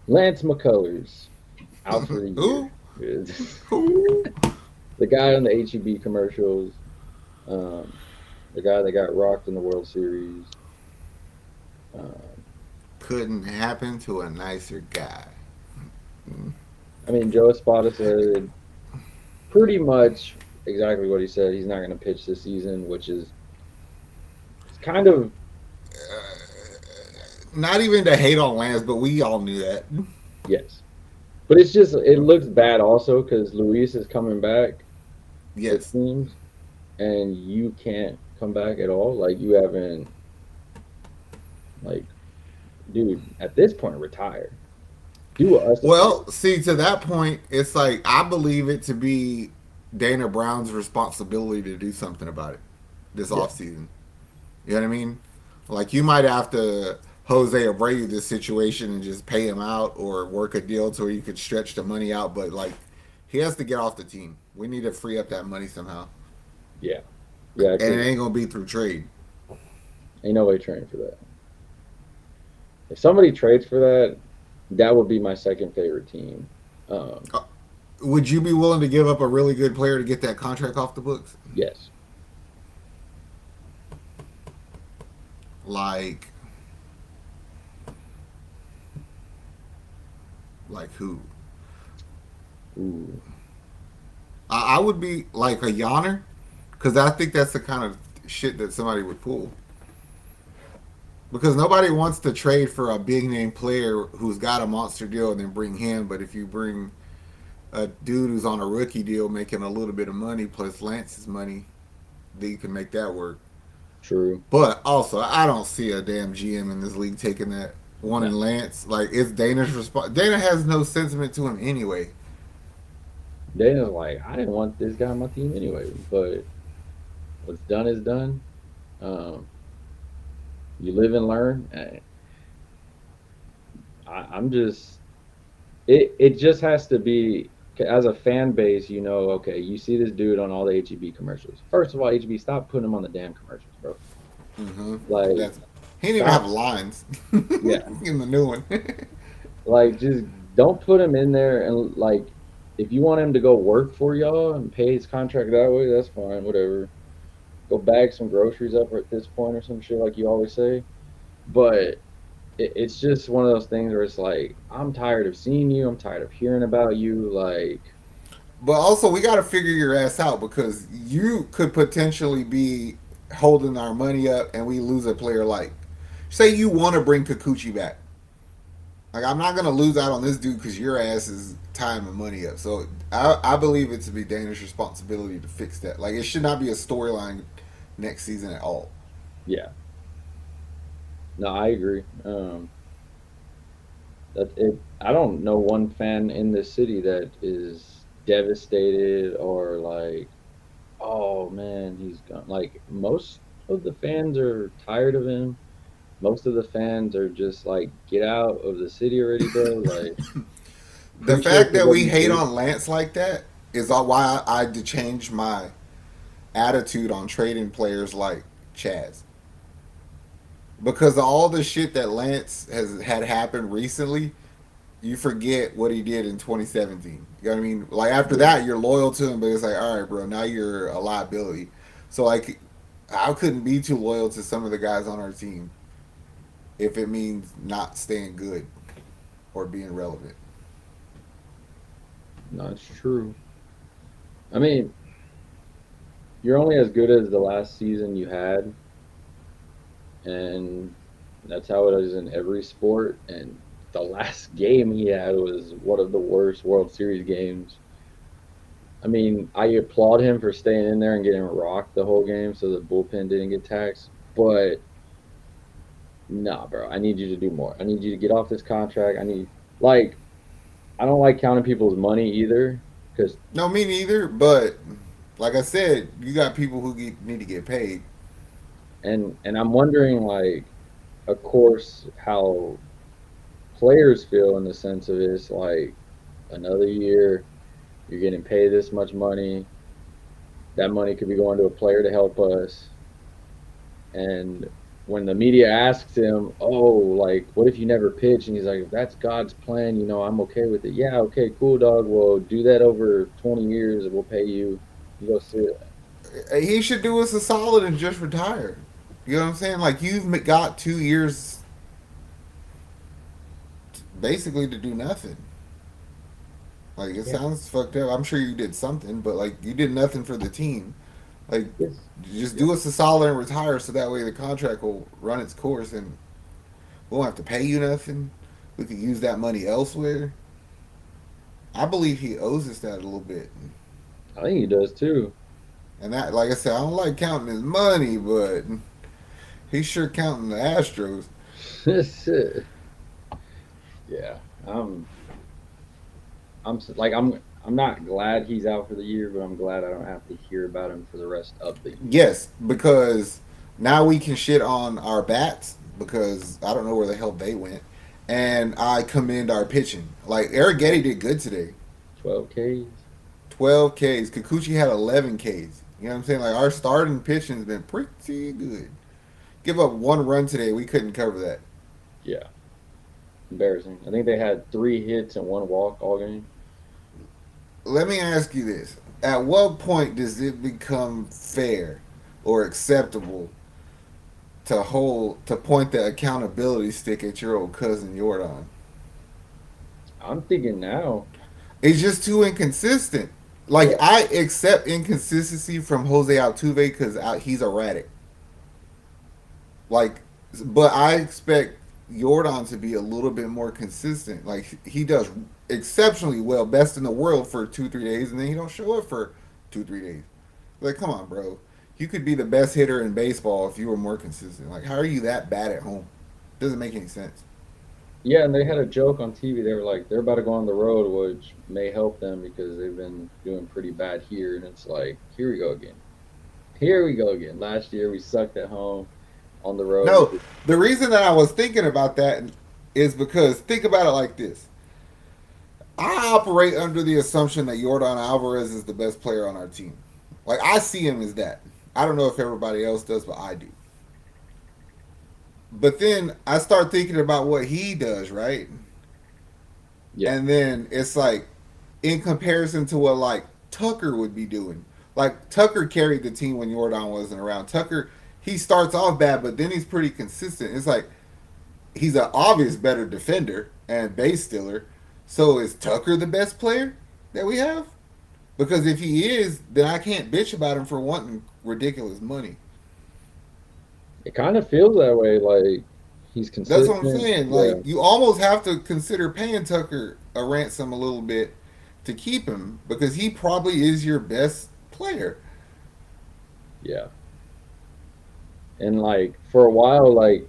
Lance McCullers out for the year. Who? Who? The guy on the HEB commercials, um, the guy that got rocked in the World Series. Um, Couldn't happen to a nicer guy. I mean, Joe Espada said pretty much exactly what he said. He's not going to pitch this season, which is it's kind of Not even to hate on Lance, but we all knew that. yes. But it's just it looks bad also because Luis is coming back. It Yes. seems, and you can't come back at all. Like you haven't, like, dude. At this point, retire. Do us a favor. Well, see, to that point, it's like I believe it to be Dana Brown's responsibility to do something about it this Yeah, offseason. You know what I mean? Like you might have to Jose Abreu this situation and just pay him out or work a deal to where you could stretch the money out, but like he has to get off the team. We need to free up that money somehow. yeah, yeah. And it Because ain't gonna be through trade. ain't nobody training for that. If somebody trades for that, that would be my second favorite team. Um, Uh, would you be willing to give up a really good player to get that contract off the books? yes. Like like who? Ooh. I would be like a Yonner, because I think that's the kind of shit that somebody would pull. Because nobody wants to trade for a big name player who's got a monster deal and then bring him. But if you bring a dude who's on a rookie deal making a little bit of money plus Lance's money, then you can make that work. True. But also, I don't see a damn GM in this league taking that one No. in Lance. Like it's Dana's response. Dana has no sentiment to him anyway. Dana's like, I didn't want this guy on my team anyway, but what's done is done. Um, you live and learn. I'm just it just has to be as a fan base, you know, okay, you see this dude on all the HEB commercials. First of all, HEB, stop putting him on the damn commercials, bro. Mm-hmm. Like, That's he didn't even have stop. lines Yeah, in the new one. like just don't put him in there and like if you want him to go work for y'all and pay his contract that way, that's fine, whatever. Go bag some groceries up at this point or some shit like you always say. But it's just one of those things where it's like I'm tired of seeing you. I'm tired of hearing about you. Like, But also, we got to figure your ass out because you could potentially be holding our money up and we lose a player like. Say you want to bring Kikuchi back. Like, I'm not going to lose out on this dude because your ass is tying my money up. So, I believe it to be Dana's responsibility to fix that. Like, it should not be a storyline next season at all. yeah, no, I agree. That it. I don't know one fan in this city that is devastated or like, oh man, he's gone. Like most of the fans are tired of him. Most of the fans are just like, get out of the city already, bro. Like, The appreciate fact for that what we you hate did. on Lance like that is why I had to change my attitude on trading players like Chaz. Because of all the shit that Lance has had happen recently, you forget what he did in 2017. You know what I mean? Like after Yeah, that, you're loyal to him, but it's like, all right, bro, now you're a liability. So like, I couldn't be too loyal to some of the guys on our team if it means not staying good or being relevant. no, it's true. I mean, you're only as good as the last season you had, and that's how it is in every sport. And the last game he had was one of the worst World Series games. I mean, I applaud him for staying in there and getting rocked the whole game so the bullpen didn't get taxed. But nah, bro, I need you to do more. I need you to get off this contract. Like, I don't like counting people's money either, because No, me neither. But like I said, you got people who need to get paid. and I'm wondering, like, of course, how players feel in the sense of it's like another year, you're getting paid this much money. That money could be going to a player to help us. And when the media asks him, "Oh, like, what if you never pitch?" and he's like, "If that's God's plan, I'm okay with it." Yeah, okay, cool, dog. Well, do that over 20 years, and we'll pay you. You go sit. He should do us a solid and just retire. You know what I'm saying? Like you've got 2 years basically to do nothing. Like it Yeah, sounds fucked up. I'm sure you did something, but like you did nothing for the team. Like yes, just yeah, do us a solid and retire, so that way the contract will run its course and we won't have to pay you nothing. We could use that money elsewhere. I believe he owes us that a little bit. I think he does too. And that, like I said, I don't like counting his money, but he's sure counting the Astros. Shit. Yeah, I'm not glad he's out for the year, but I'm glad I don't have to hear about him for the rest of the year. Yes, because now we can shit on our bats because I don't know where the hell they went. And I commend our pitching. Like Eric Getty did good today. 12 Ks. 12 Ks. Kikuchi had 11 Ks. You know what I'm saying? Like our starting pitching's been pretty good. Give up one run today. We couldn't cover that. Yeah, embarrassing. I think they had 3 hits and 1 walk all game. Let me ask you this. At what point does it become fair or acceptable to point the accountability stick at your old cousin Yordan? I'm thinking now. It's just too inconsistent. Like Yeah, I accept inconsistency from Jose Altuve because he's erratic. Like, but I expect Jordan to be a little bit more consistent. Like he does exceptionally well, best in the world for 2 3 days, and then he don't show up for 2 3 days. Like, come on, bro. You could be the best hitter in baseball if you were more consistent. Like, how are you that bad at home? Doesn't make any sense. yeah, and they had a joke on TV. They were like, they're about to go on the road, which may help them because they've been doing pretty bad here. And it's like, here we go again. Here we go again. Last year we sucked at home. On the road, we No, did. the reason that I was thinking about that is because think about it like this. I operate under the assumption that Yordan Alvarez is the best player on our team. Like I see him as that. I don't know if everybody else does, but I do. But then I start thinking about what he does, right? Yeah, And then it's like in comparison to what like Tucker would be doing. Like Tucker carried the team when Yordan wasn't around. Tucker he starts off bad, but then he's pretty consistent. It's like he's an obvious better defender and base stealer. So is Tucker the best player that we have? Because if he is, then I can't bitch about him for wanting ridiculous money. it kind of feels that way. Like he's That's what I'm consistent. saying. Yeah, Like you almost have to consider paying Tucker a ransom a little bit to keep him because he probably is your best player. yeah. And like for a while, like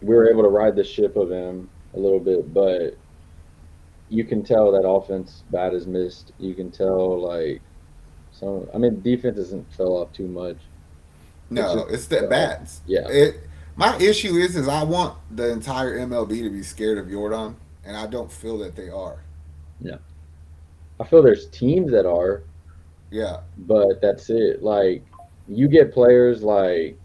we were able to ride the ship of him a little bit, but you can tell that offense bat is missed. You can tell like some. I mean, defense doesn't fell off too much. It's No, just it's the the off. bats. Yeah, It. My issue is I want the entire MLB to be scared of Jordan, and I don't feel that they are. yeah. I feel there's teams that are, Yeah, but that's it. Like you get players like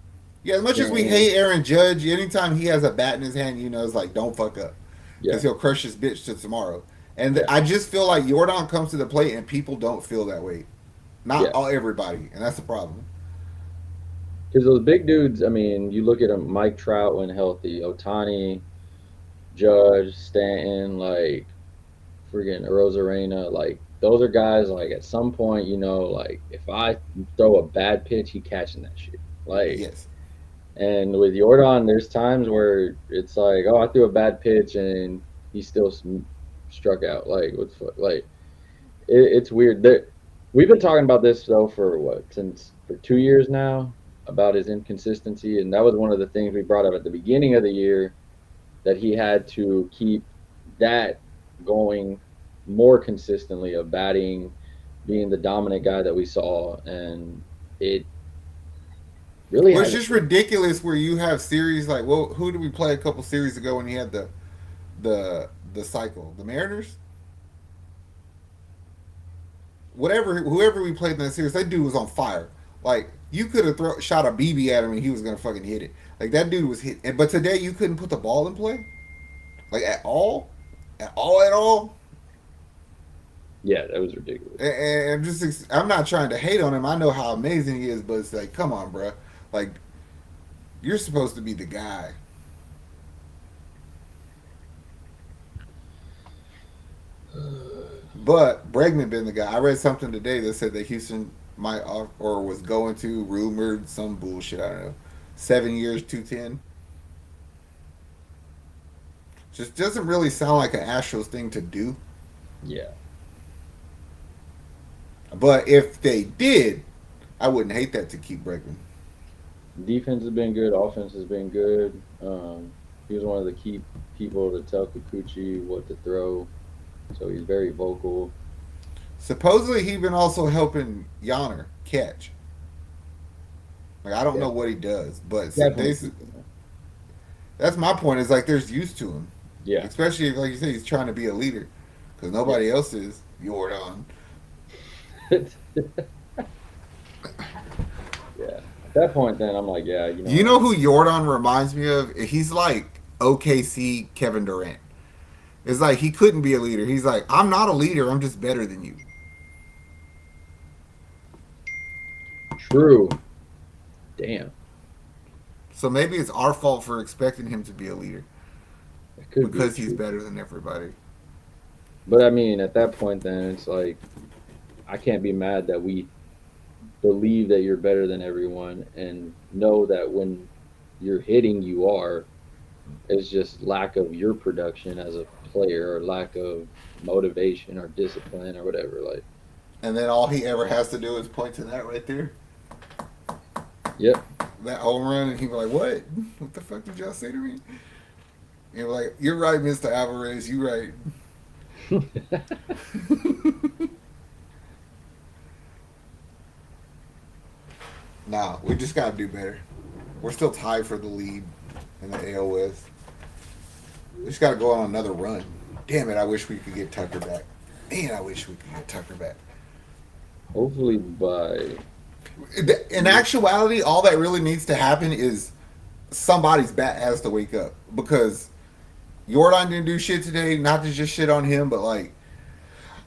yeah. As much as we Stanton. hate Aaron Judge, anytime he has a bat in his hand, you know, it's like don't fuck up because Yeah, he'll crush his bitch to tomorrow. And yeah, I just feel like Jordan comes to the plate, and people don't feel that way. Not yeah. all everybody, and that's the problem. Because those big dudes, I mean, you look at them, Mike Trout when healthy, Otani, Judge, Stanton, like freaking Rosarena, like those are guys like at some point, like if I throw a bad pitch, he catching that shit. Like, Yes. and with Jordan, there's times where it's like, oh, I threw a bad pitch and he still struck out. Like, what the fuck? Like, it's weird. We've been talking about this though for what since for 2 years now about his inconsistency, and that was one of the things we brought up at the beginning of the year that he had to keep that going more consistently of batting, being the dominant guy that we saw, and it really Well, it's hasn't. just ridiculous where you have series like, well, who did we play a couple series ago when he had the cycle? The Mariners? Whatever, whoever we played in that series, that dude was on fire. Like You could have shot a BB at him and he was gonna fucking hit it. Like that dude was hit. But today you couldn't put the ball in play, like at all, at all, at all. Yeah, that was ridiculous. And I'm not trying to hate on him. I know how amazing he is, but it's like, come on, bro. Like you're supposed to be the guy. But Bregman been the guy. I read something today that said that Houston might or was going to rumored some bullshit. I don't know. 7 years, 210. Just doesn't really sound like an Astros thing to do. Yeah, But if they did, I wouldn't hate that to keep Bregman. defense has been good. Offense has been good. He was one of the key people to tell Kikuchi what to throw, so he's very vocal. Supposedly he been also helping Yonner catch. Like I don't Yeah, know what he does, but definitely. that's my point. Is like there's used to him, Yeah, especially if, like you say, he's trying to be a leader because yeah. nobody else is. Yordan. Yeah. At that point, then I'm like, yeah, you know You what? know who Yordan reminds me of? He's like OKC Kevin Durant. It's like he couldn't be a leader. He's like, I'm not a leader. I'm just better than you. True. Damn, So maybe it's our fault for expecting him to be a leader that could be because he's true. better than everybody. But I mean, at that point, then it's like I can't be mad that we believe that you're better than everyone and know that when you're hitting, you are. It's just lack of your production as a player or lack of motivation or discipline or whatever. Like, And then all he ever has to do is point to that right there, yep. that home run, and he'd be like, "What? What the fuck did y'all say to me?" And you're like, "You're right, Mister Alvarez. You right." Nah, we just gotta do better. We're still tied for the lead in the AOS. We just gotta go on another run. Damn it! I wish we could get Tucker back. Man, I wish we could get Tucker back. Hopefully by In actuality, all that really needs to happen is somebody's bat has to wake up because Yordan didn't do shit today. Not to just shit on him, but like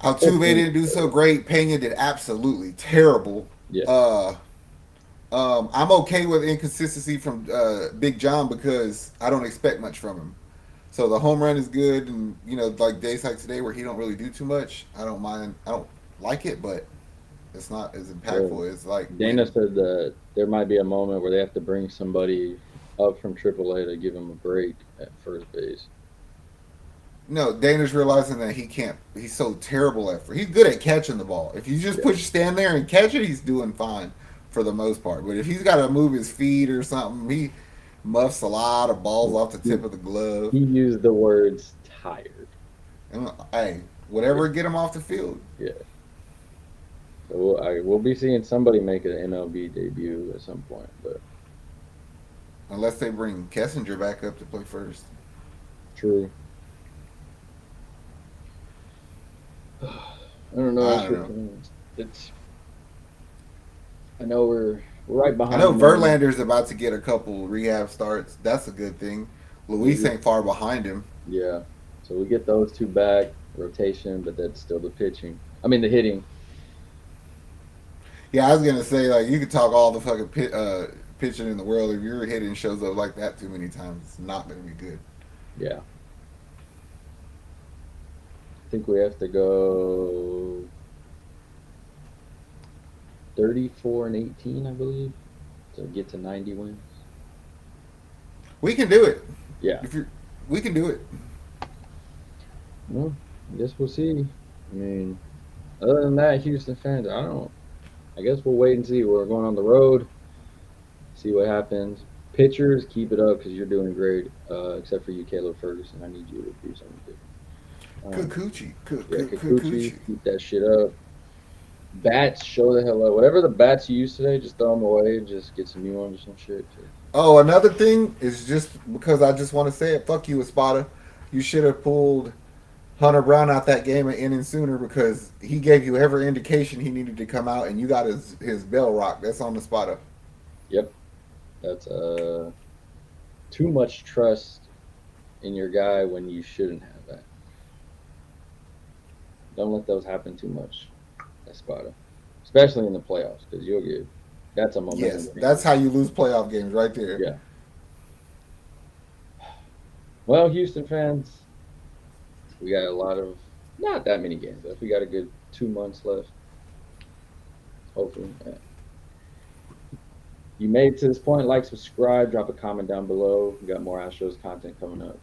Altuve hopefully, didn't do so great. Pena did absolutely terrible. yeah. Uh, I'm okay with inconsistency from Big John because I don't expect much from him. So the home run is good, and like days like today where he don't really do too much, I don't mind. I don't like it, but it's not as Well, impactful as like Dana when. said that there might be a moment where they have to bring somebody up from AAA to give him a break at first base. No, Dana's realizing that he can't. He's so terrible at. He's good at catching the ball. If you just Yeah. stand there and catch it, he's doing fine for the most part. But if he's got to move his feet or something, he muffs a lot of balls off the He, tip of the glove. he used the words tired. And hey, Yeah. whatever get him off the field. Yeah. So we'll be seeing somebody make an MLB debut at some point, but Unless they bring Kessinger back up to play first. true. I don't know. I That's don't your know. thing. It's. I know we're right I know behind them. Verlander's about to get a couple rehab starts. That's a good thing. We Luis get ain't far behind him. Yeah. So we get those two back rotation, but that's still the pitching. I mean the hitting. Yeah, I was gonna say like you could talk all the fucking pitching in the world. If your hitting shows up like that too many times, it's not gonna be good. Yeah. I think we have to go 34-18, I believe, to get to 90 wins. We can do it. Yeah. If you, we can do it. Well, I guess we'll see. I mean, other than that, Houston fans, I don't. I guess we'll wait and see. We're going on the road, see what happens. Pitchers, keep it up because you're doing great. Except for you, Caleb Ferguson. I need you to do something different. Coochie, Yeah, coochie. Kikuchi, keep that shit up. Bats, show the hell up. Whatever the bats you used today, just throw them away and just get some new ones or some shit. Oh, another thing is just because I just want to say it. Fuck you, Espada. You should have pulled Hunter Brown out that game an inning sooner because he gave you every indication he needed to come out, and you got his bell rock. That's on the Espada. Yep, that's too much trust in your guy when you shouldn't have that. Don't let those happen too much, Espada, especially in the playoffs, because you'll get that's a momentum Yes, that's changer. how you lose playoff games right there. Yeah. Well, Houston fans, we got a lot of not that many games left. We got a good 2 months left, hopefully. You made it to this point, like, subscribe, drop a comment down below. We got more Astros content coming up.